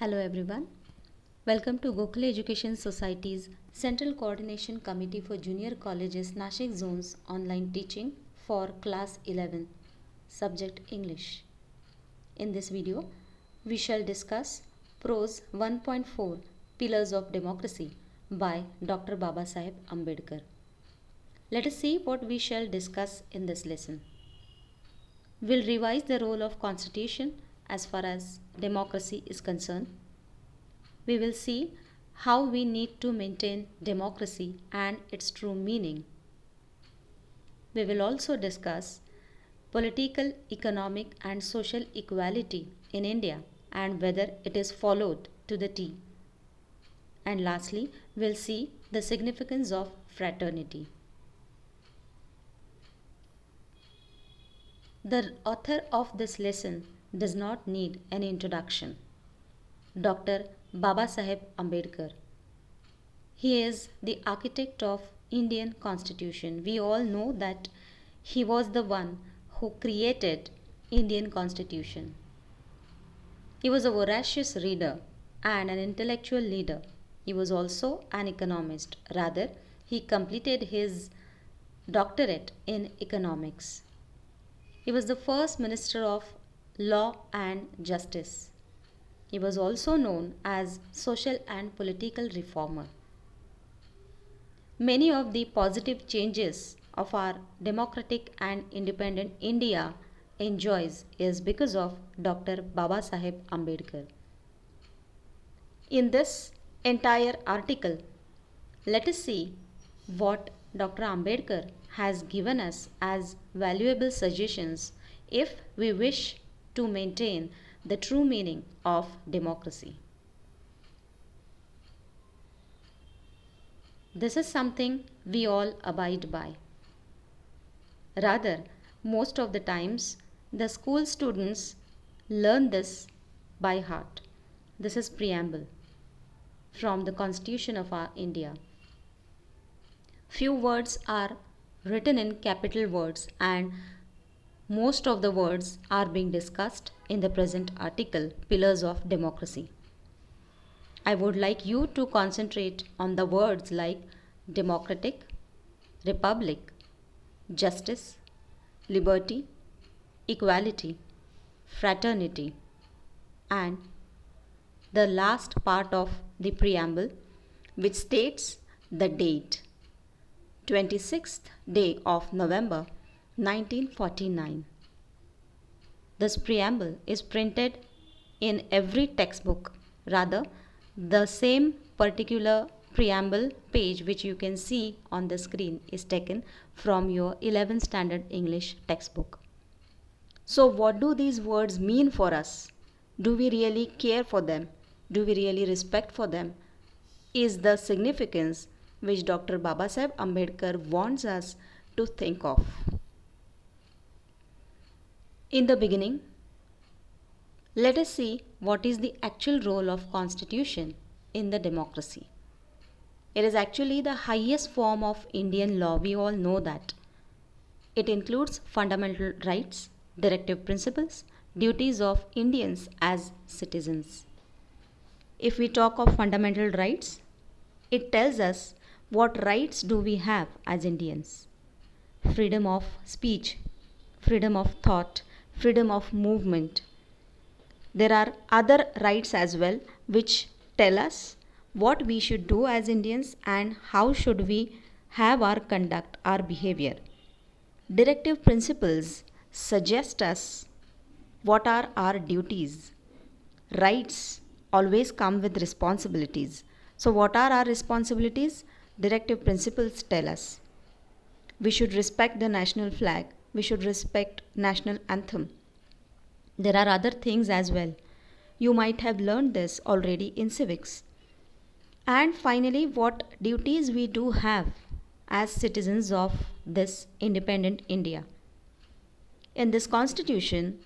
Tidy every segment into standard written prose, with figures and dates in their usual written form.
Hello everyone. Welcome to Gokhale Education Society's Central Coordination Committee for Junior Colleges Nashik Zone's online teaching for class 11, subject English. In this video, we shall discuss Prose 1.4 Pillars of Democracy by Dr. Babasaheb Ambedkar. Let us see what we shall discuss in this lesson. We'll revise the role of Constitution as far as democracy is concerned. We will see how we need to maintain democracy and its true meaning. We will also discuss political, economic, and social equality in India and whether it is followed to the T. And lastly, we'll see the significance of fraternity. The author of this lesson does not need an introduction. Dr. Babasaheb Ambedkar. He is the architect of Indian Constitution. We all know that he was the one who created Indian Constitution. He was a voracious reader and an intellectual leader. He was also an economist. Rather, he completed his doctorate in economics. He was the first Minister of Law and Justice. He was also known as social and political reformer. Many of the positive changes of our democratic and independent India enjoys is because of Dr. Babasaheb Ambedkar. In this entire article, let us see what Dr. Ambedkar has given us as valuable suggestions if we wish to maintain the true meaning of democracy. This is something we all abide by. Rather, most of the times, the school students learn this by heart. This is preamble from the Constitution of our India. Few words are written in capital words and most of the words are being discussed in the present article, Pillars of Democracy. I would like you to concentrate on the words like democratic, republic, justice, liberty, equality, fraternity, and the last part of the preamble, which states the date, 26th day of November 1949. This preamble is printed in every textbook. Rather, the same particular preamble page which you can see on the screen is taken from your 11th standard English textbook. So what do these words mean for us? Do we really care for them? Do we really respect for them? Is the significance which Dr. Babasaheb Ambedkar wants us to think of. In the beginning, let us see what is the actual role of Constitution in the democracy. It is actually the highest form of Indian law. We all know that. It includes fundamental rights, directive principles, duties of Indians as citizens. If we talk of fundamental rights, it tells us what rights do we have as Indians. Freedom of speech, freedom of thought, freedom of movement. There are other rights as well which tell us what we should do as Indians and how should we have our conduct, our behavior. Directive principles suggest us what are our duties. Rights always come with responsibilities. So what are our responsibilities? Directive principles tell us. We should respect the national flag. We should respect national anthem. There are other things as well. You might have learned this already in civics. And finally, what duties we do have as citizens of this independent India. In this constitution,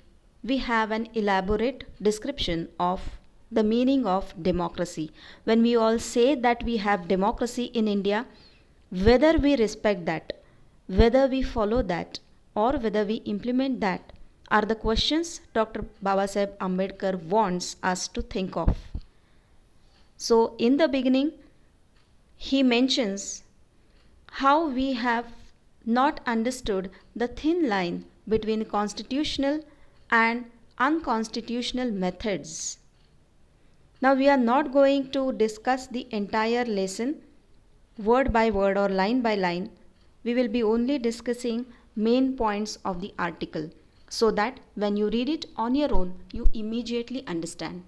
we have an elaborate description of the meaning of democracy. When we all say that we have democracy in India, whether we respect that, whether we follow that, or whether we implement that are the questions Dr. Babasaheb Ambedkar wants us to think of. So, in the beginning, he mentions how we have not understood the thin line between constitutional and unconstitutional methods. Now, we are not going to discuss the entire lesson word by word or line by line. We will be only discussing main points of the article so that when you read it on your own, you immediately understand.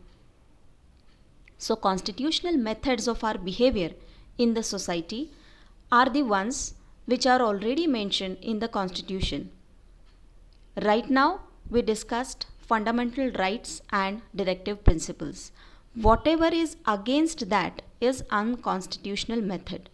So, constitutional methods of our behavior in the society are the ones which are already mentioned in the Constitution. Right now, we discussed fundamental rights and directive principles. Whatever is against that is unconstitutional method.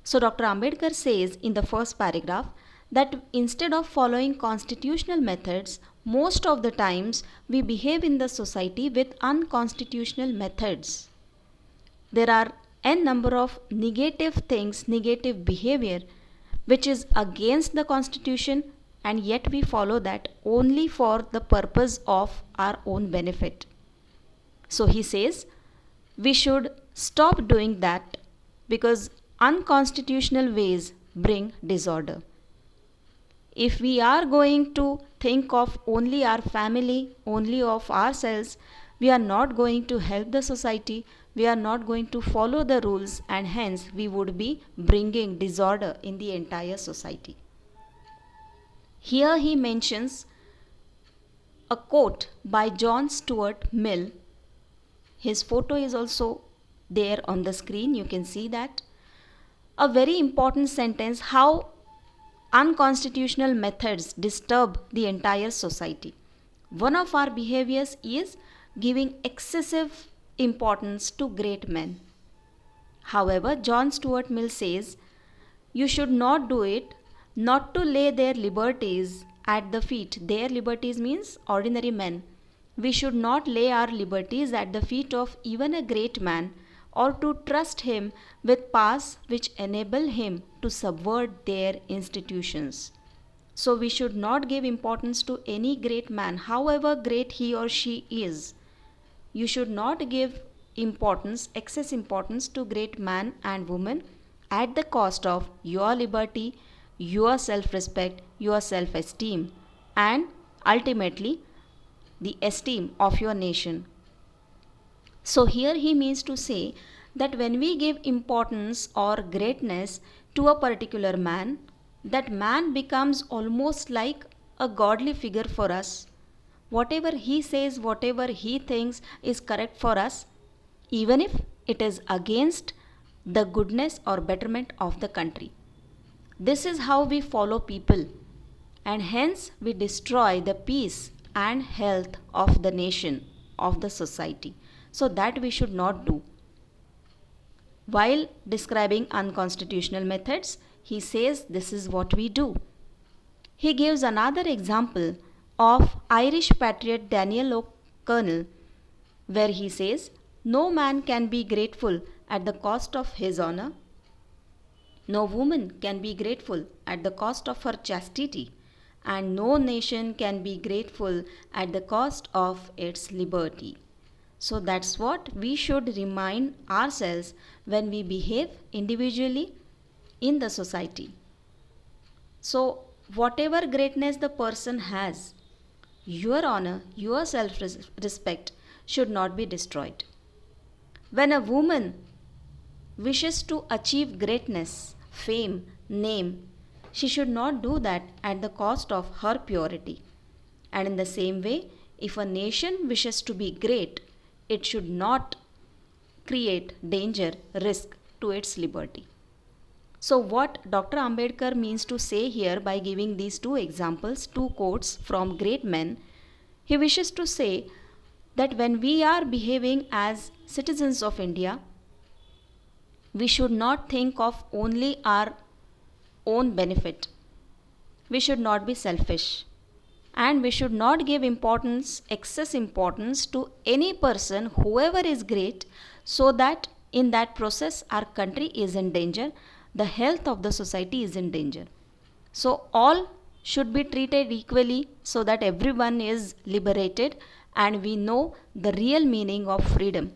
So, Dr. Ambedkar says in the first paragraph that instead of following constitutional methods, most of the times we behave in the society with unconstitutional methods. There are n number of negative things, negative behavior which is against the constitution, and yet we follow that only for the purpose of our own benefit. So he says we should stop doing that because unconstitutional ways bring disorder. If we are going to think of only our family, only of ourselves, we are not going to help the society, we are not going to follow the rules, and hence we would be bringing disorder in the entire society. Here he mentions a quote by John Stuart Mill. His photo is also there on the screen, you can see that. A very important sentence, how unconstitutional methods disturb the entire society. One of our behaviors is giving excessive importance to great men. However, John Stuart Mill says you should not do it, not to lay their liberties at the feet. Their liberties means ordinary men. We should not lay our liberties at the feet of even a great man, or to trust him with powers which enable him to subvert their institutions. So we should not give importance to any great man, however great he or she is. You should not give importance, excess importance to great man and woman at the cost of your liberty, your self-respect, your self-esteem, and ultimately the esteem of your nation. So here he means to say that when we give importance or greatness to a particular man, that man becomes almost like a godly figure for us. Whatever he says, whatever he thinks is correct for us, even if it is against the goodness or betterment of the country. This is how we follow people, and hence we destroy the peace and health of the nation, of the society. So that we should not do. While describing unconstitutional methods, he says this is what we do. He gives another example of Irish patriot Daniel O'Connell, where he says, no man can be grateful at the cost of his honor. No woman can be grateful at the cost of her chastity, and no nation can be grateful at the cost of its liberty. So that's what we should remind ourselves when we behave individually in the society. So whatever greatness the person has, your honor, your self-respect should not be destroyed. When a woman wishes to achieve greatness, fame, name, she should not do that at the cost of her purity. And in the same way, if a nation wishes to be great, it should not create danger, risk to its liberty. So what Dr. Ambedkar means to say here by giving these two examples, two quotes from great men, he wishes to say that when we are behaving as citizens of India, we should not think of only our own benefit. We should not be selfish. And we should not give importance, excess importance to any person, whoever is great, so that in that process our country is in danger, the health of the society is in danger. So all should be treated equally so that everyone is liberated and we know the real meaning of freedom.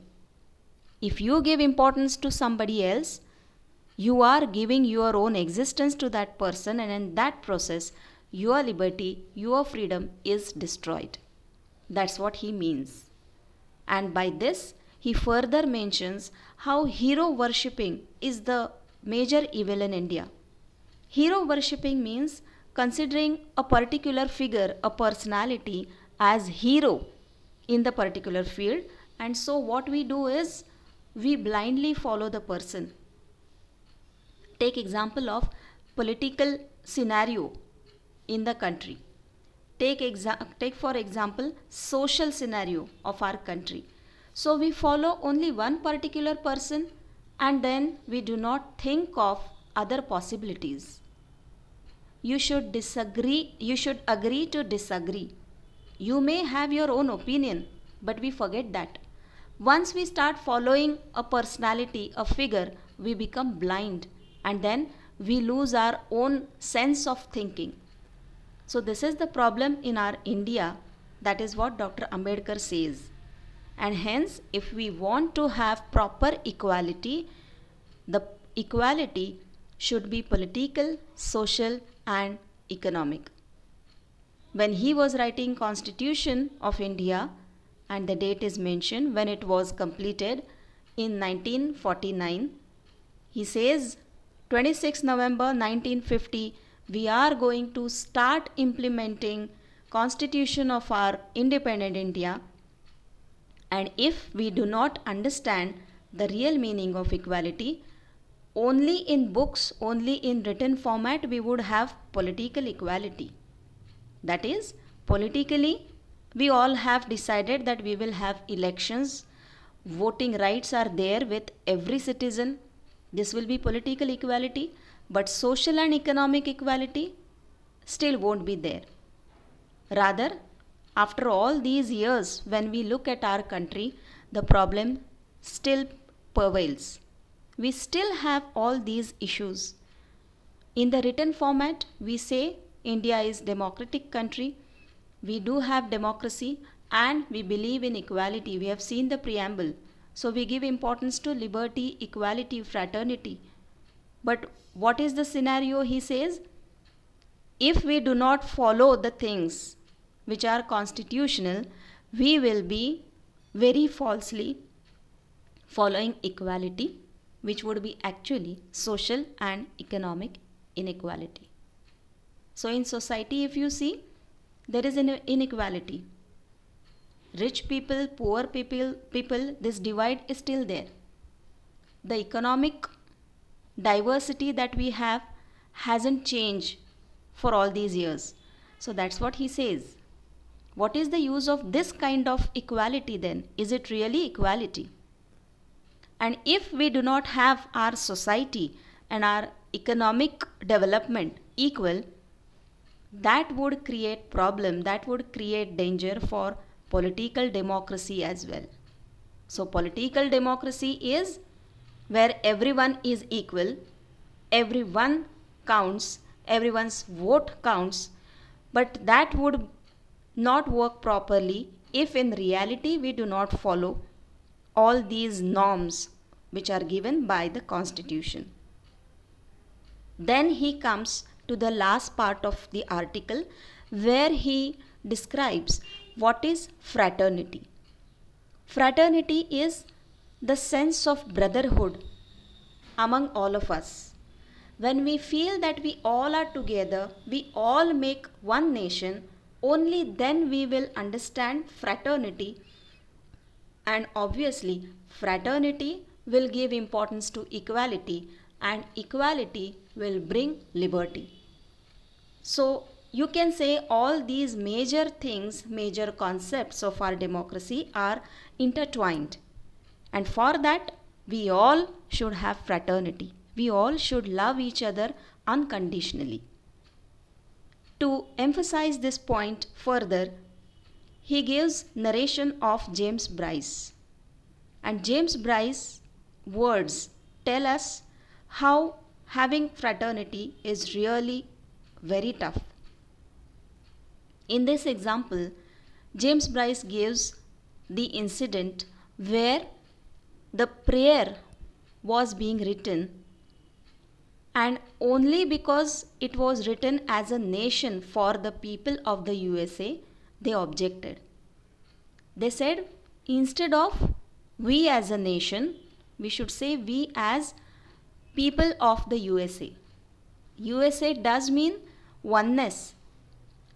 If you give importance to somebody else, you are giving your own existence to that person, and in that process, your liberty, your freedom is destroyed. That's what he means. And by this, he further mentions how hero worshipping is the major evil in India. Hero worshipping means considering a particular figure, a personality, as hero in the particular field, and so what we do is we blindly follow the person. Take example of political scenario in the country. Take for example social scenario of our country. So we follow only one particular person and then we do not think of other possibilities. You should agree to disagree. You may have your own opinion, but we forget that. Once we start following a personality, a figure, we become blind and then we lose our own sense of thinking. So this is the problem in our India. That is what Dr. Ambedkar says. And hence, if we want to have proper equality, the equality should be political, social and economic. When he was writing Constitution of India, and the date is mentioned when it was completed in 1949, he says 26 November 1950 we are going to start implementing Constitution of our independent India, and if we do not understand the real meaning of equality, only in books, only in written format we would have political equality. That is, politically we all have decided that we will have elections, voting rights are there with every citizen. This will be political equality, but social and economic equality still won't be there. Rather, after all these years, when we look at our country, the problem still prevails. We still have all these issues. In the written format, we say India is democratic country. We do have democracy and we believe in equality. We have seen the preamble. So we give importance to liberty, equality, fraternity. But what is the scenario? He says, if we do not follow the things which are constitutional, we will be very falsely following equality, which would be actually social and economic inequality. So in society, if you see, there is an inequality. Rich people, poor people, this divide is still there. The economic diversity that we have hasn't changed for all these years. So that's what he says. What is the use of this kind of equality then? Is it really equality? And if we do not have our society and our economic development equal, that would create problem, that would create danger for political democracy as well. So political democracy is where everyone is equal, everyone counts, everyone's vote counts, but that would not work properly if in reality we do not follow all these norms which are given by the Constitution. Then he comes to the last part of the article where he describes what is fraternity. Fraternity is the sense of brotherhood among all of us. When we feel that we all are together, we all make one nation, only then we will understand fraternity, and obviously fraternity will give importance to equality and equality will bring liberty. So you can say all these major things, major concepts of our democracy are intertwined, and for that we all should have fraternity. We all should love each other unconditionally. To emphasize this point further, he gives narration of James Bryce. And James Bryce's words tell us how having fraternity is really very tough. In this example, James Bryce gives the incident where the prayer was being written, and only because it was written as a nation for the people of the USA, they objected. They said, instead of we as a nation, we should say we as people of the USA. USA does mean oneness,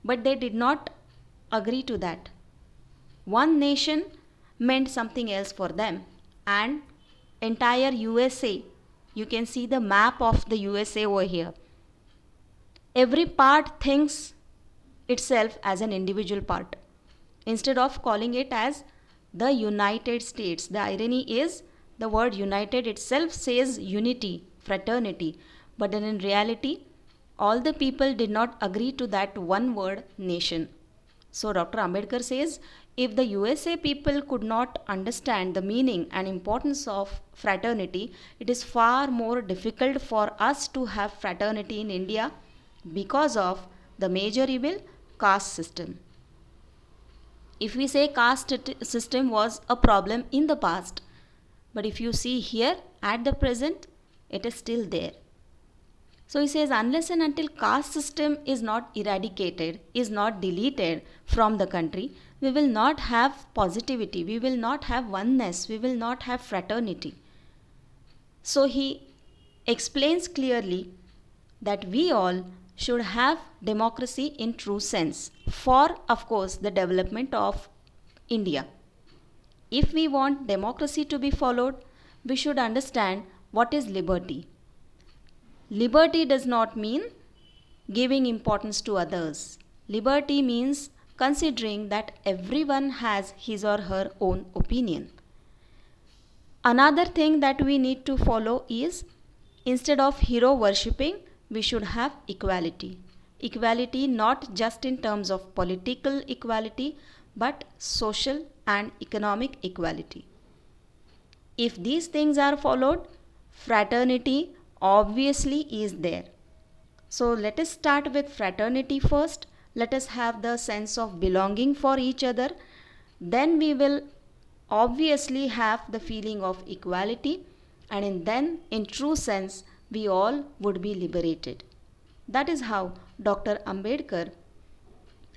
but they did not agree to that. One nation meant something else for them, and entire USA, you can see the map of the USA over here. Every part thinks itself as an individual part instead of calling it as the United States. The irony is the word united itself says unity, fraternity, but then in reality, all the people did not agree to that one word nation. So Dr. Ambedkar says, if the USA people could not understand the meaning and importance of fraternity, it is far more difficult for us to have fraternity in India because of the major evil, caste system. If we say caste system was a problem in the past, but if you see here at the present, it is still there. So he says, unless and until caste system is not eradicated, is not deleted from the country, we will not have positivity, we will not have oneness, we will not have fraternity. So he explains clearly that we all should have democracy in true sense for, of course, the development of India. If we want democracy to be followed, we should understand what is liberty. Liberty does not mean giving importance to others. Liberty means considering that everyone has his or her own opinion. Another thing that we need to follow is, instead of hero worshipping, we should have equality. Equality not just in terms of political equality, but social and economic equality. If these things are followed, fraternity obviously is there. So let us start with fraternity first. Let us have the sense of belonging for each other. Then we will obviously have the feeling of equality, and then in true sense we all would be liberated. That is how Dr. Ambedkar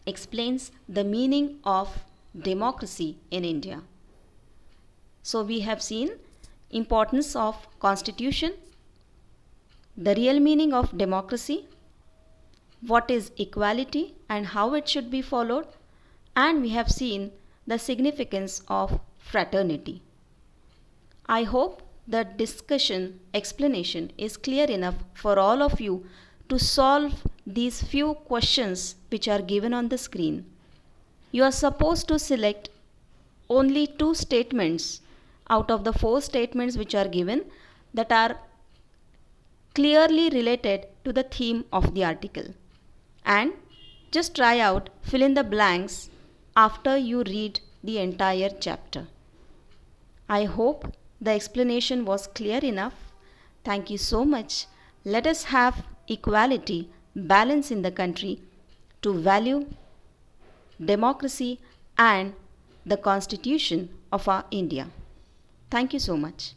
explains the meaning of democracy in India. So we have seen importance of constitution, the real meaning of democracy, what is equality and how it should be followed, and we have seen the significance of fraternity. I hope the discussion explanation is clear enough for all of you to solve these few questions which are given on the screen. You are supposed to select only 2 statements out of the 4 statements which are given that are clearly related to the theme of the article, and just try out fill in the blanks after you read the entire chapter. I hope the explanation was clear enough. Thank you so much. Let us have equality, balance in the country to value democracy and the constitution of our India. Thank you so much.